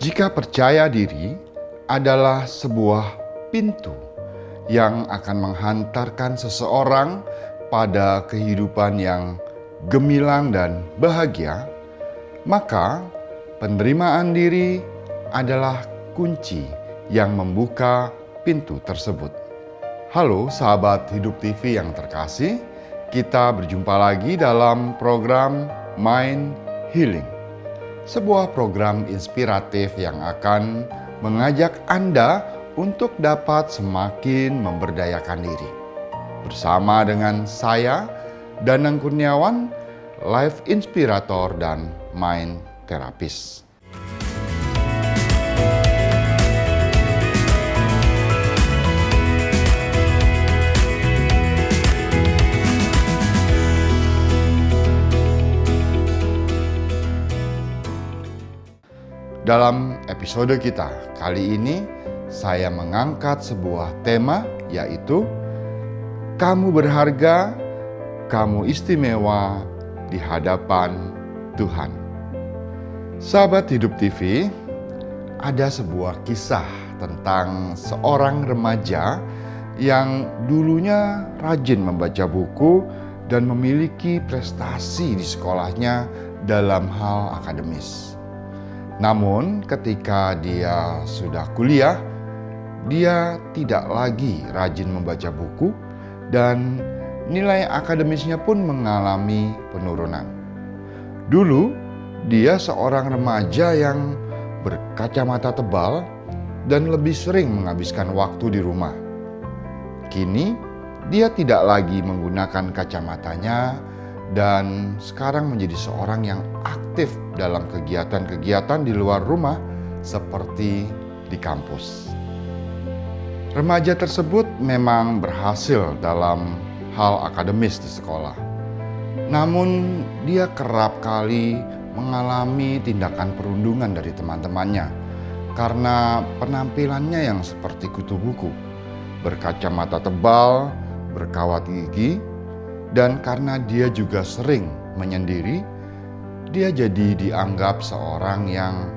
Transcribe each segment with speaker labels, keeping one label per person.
Speaker 1: Jika percaya diri adalah sebuah pintu yang akan menghantarkan seseorang pada kehidupan yang gemilang dan bahagia, maka penerimaan diri adalah kunci yang membuka pintu tersebut. Halo sahabat Hidup TV yang terkasih, kita berjumpa lagi dalam program Mind Healing. Sebuah program inspiratif yang akan mengajak Anda untuk dapat semakin memberdayakan diri. Bersama dengan saya, Danang Kurniawan, Life Inspirator dan Mind Therapist. Dalam episode kita kali ini, saya mengangkat sebuah tema, yaitu kamu berharga, kamu istimewa di hadapan Tuhan. Sahabat Hidup TV, ada sebuah kisah tentang seorang remaja yang dulunya rajin membaca buku dan memiliki prestasi di sekolahnya dalam hal akademis. Namun ketika dia sudah kuliah, dia tidak lagi rajin membaca buku dan nilai akademisnya pun mengalami penurunan. Dulu dia seorang remaja yang berkacamata tebal dan lebih sering menghabiskan waktu di rumah. Kini dia tidak lagi menggunakan kacamatanya dan sekarang menjadi seorang yang aktif dalam kegiatan-kegiatan di luar rumah seperti di kampus. Remaja tersebut memang berhasil dalam hal akademis di sekolah. Namun dia kerap kali mengalami tindakan perundungan dari teman-temannya karena penampilannya yang seperti kutu buku, berkacamata tebal, berkawat gigi, dan karena dia juga sering menyendiri, dia jadi dianggap seorang yang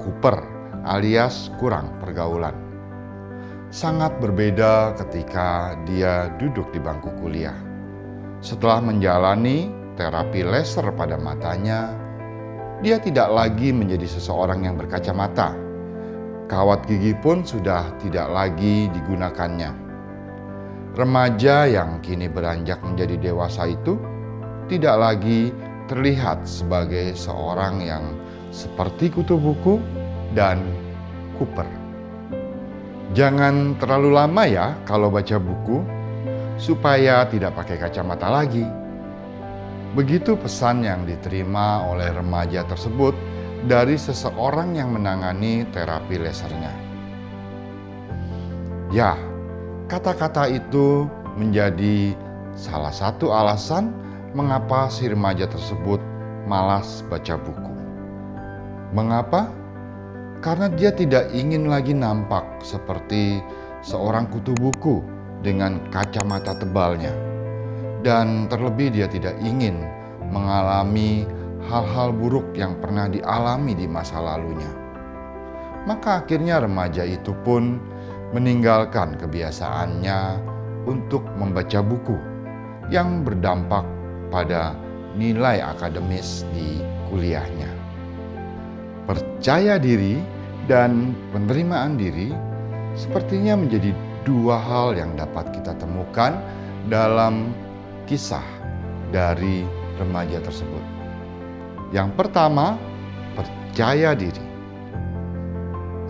Speaker 1: kuper alias kurang pergaulan. Sangat berbeda ketika dia duduk di bangku kuliah. Setelah menjalani terapi laser pada matanya, dia tidak lagi menjadi seseorang yang berkacamata. Kawat gigi pun sudah tidak lagi digunakannya. Remaja yang kini beranjak menjadi dewasa itu tidak lagi terlihat sebagai seorang yang seperti kutu buku dan kuper. Jangan terlalu lama ya kalau baca buku, supaya tidak pakai kacamata lagi. Begitu pesan yang diterima oleh remaja tersebut dari seseorang yang menangani terapi lasernya. Ya, kata-kata itu menjadi salah satu alasan mengapa si remaja tersebut malas baca buku. Mengapa? Karena dia tidak ingin lagi nampak seperti seorang kutu buku dengan kacamata tebalnya. Dan terlebih dia tidak ingin mengalami hal-hal buruk yang pernah dialami di masa lalunya. Maka akhirnya remaja itu pun meninggalkan kebiasaannya untuk membaca buku yang berdampak pada nilai akademis di kuliahnya. Percaya diri dan penerimaan diri sepertinya menjadi dua hal yang dapat kita temukan dalam kisah dari remaja tersebut. Yang pertama, percaya diri.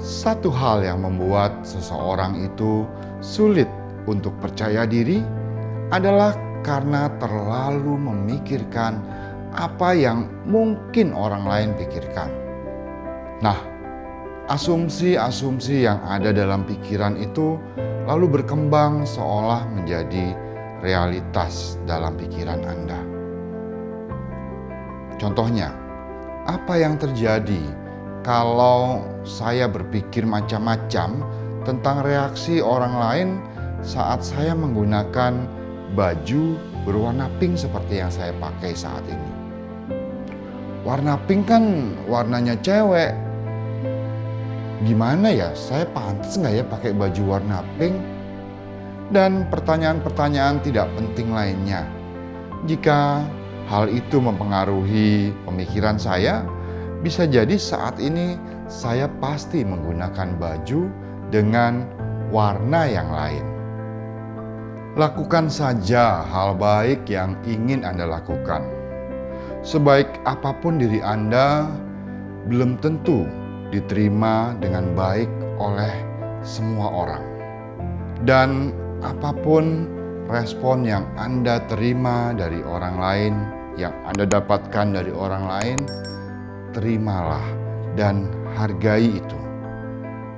Speaker 1: Satu hal yang membuat seseorang itu sulit untuk percaya diri adalah karena terlalu memikirkan apa yang mungkin orang lain pikirkan. Nah, asumsi-asumsi yang ada dalam pikiran itu lalu berkembang seolah menjadi realitas dalam pikiran Anda. Contohnya, apa yang terjadi kalau saya berpikir macam-macam tentang reaksi orang lain saat saya menggunakan baju berwarna pink seperti yang saya pakai saat ini? Warna pink kan warnanya cewek. gimana ya, saya pantas nggak ya pakai baju warna pink? Dan pertanyaan-pertanyaan tidak penting lainnya. Jika hal itu mempengaruhi pemikiran saya, bisa jadi saat ini saya pasti menggunakan baju dengan warna yang lain. Lakukan saja hal baik yang ingin Anda lakukan. Sebaik apapun diri Anda, belum tentu diterima dengan baik oleh semua orang. Dan apapun respon yang Anda terima dari orang lain, yang Anda dapatkan dari orang lain, terimalah dan hargai itu.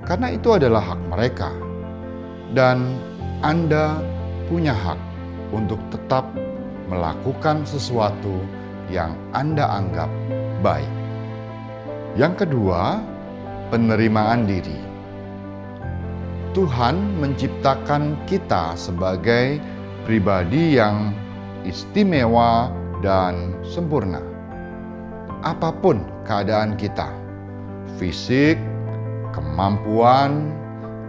Speaker 1: Karena itu adalah hak mereka. Dan Anda punya hak untuk tetap melakukan sesuatu yang Anda anggap baik. Yang kedua, penerimaan diri. Tuhan menciptakan kita sebagai pribadi yang istimewa dan sempurna. Apapun keadaan kita, fisik, kemampuan,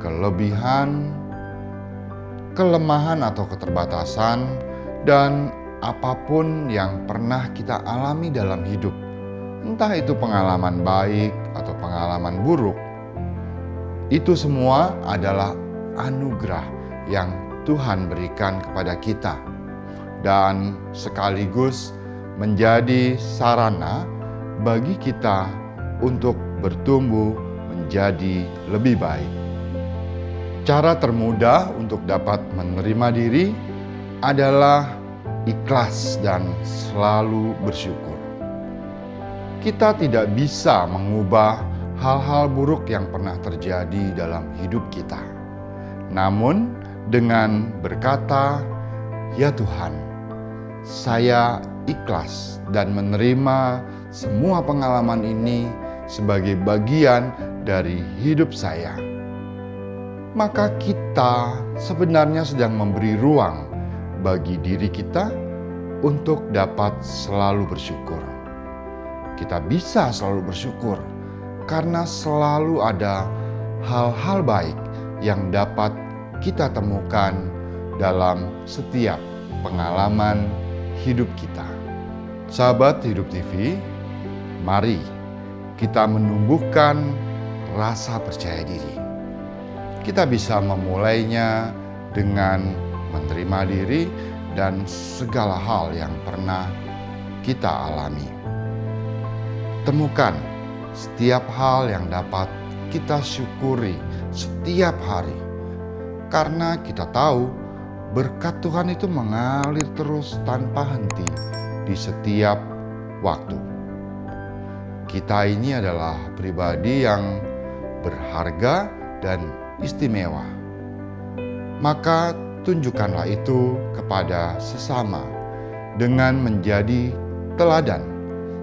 Speaker 1: kelebihan, kelemahan atau keterbatasan, dan apapun yang pernah kita alami dalam hidup, entah itu pengalaman baik atau pengalaman buruk, itu semua adalah anugerah yang Tuhan berikan kepada kita dan sekaligus menjadi sarana bagi kita untuk bertumbuh menjadi lebih baik. Cara termudah untuk dapat menerima diri adalah ikhlas dan selalu bersyukur. Kita tidak bisa mengubah hal-hal buruk yang pernah terjadi dalam hidup kita. Namun, dengan berkata, "Ya Tuhan, saya ikhlas dan menerima semua pengalaman ini sebagai bagian dari hidup saya," maka kita sebenarnya sedang memberi ruang bagi diri kita untuk dapat selalu bersyukur. Kita bisa selalu bersyukur karena selalu ada hal-hal baik yang dapat kita temukan dalam setiap pengalaman hidup kita. Sahabat Hidup TV, mari kita menumbuhkan rasa percaya diri. Kita bisa memulainya dengan menerima diri dan segala hal yang pernah kita alami. Temukan setiap hal yang dapat kita syukuri setiap hari. Karena kita tahu berkat Tuhan itu mengalir terus tanpa henti di setiap waktu. Kita ini adalah pribadi yang berharga dan istimewa. Maka tunjukkanlah itu kepada sesama dengan menjadi teladan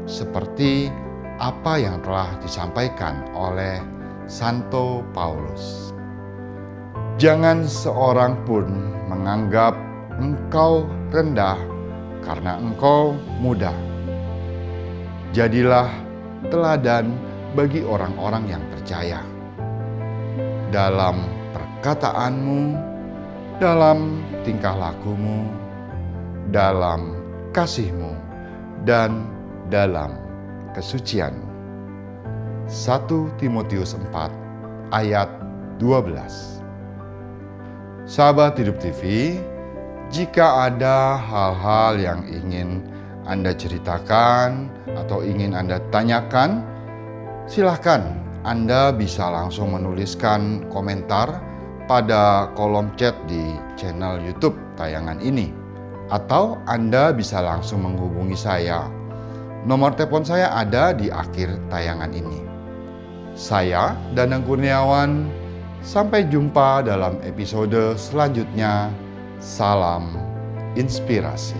Speaker 1: seperti apa yang telah disampaikan oleh Santo Paulus. Jangan seorang pun menganggap engkau rendah karena engkau muda. Jadilah teladan bagi orang-orang yang percaya. Dalam perkataanmu, dalam tingkah lakumu, dalam kasihmu, dan dalam kesucian. 1 Timotius 4 ayat 12. Sahabat Hidup TV, jika ada hal-hal yang ingin Anda ceritakan atau ingin Anda tanyakan, silahkan Anda bisa langsung menuliskan komentar pada kolom chat di channel YouTube tayangan ini. Atau Anda bisa langsung menghubungi saya. Nomor telepon saya ada di akhir tayangan ini. Saya Danang Kurniawan, sampai jumpa dalam episode selanjutnya. Salam inspirasi.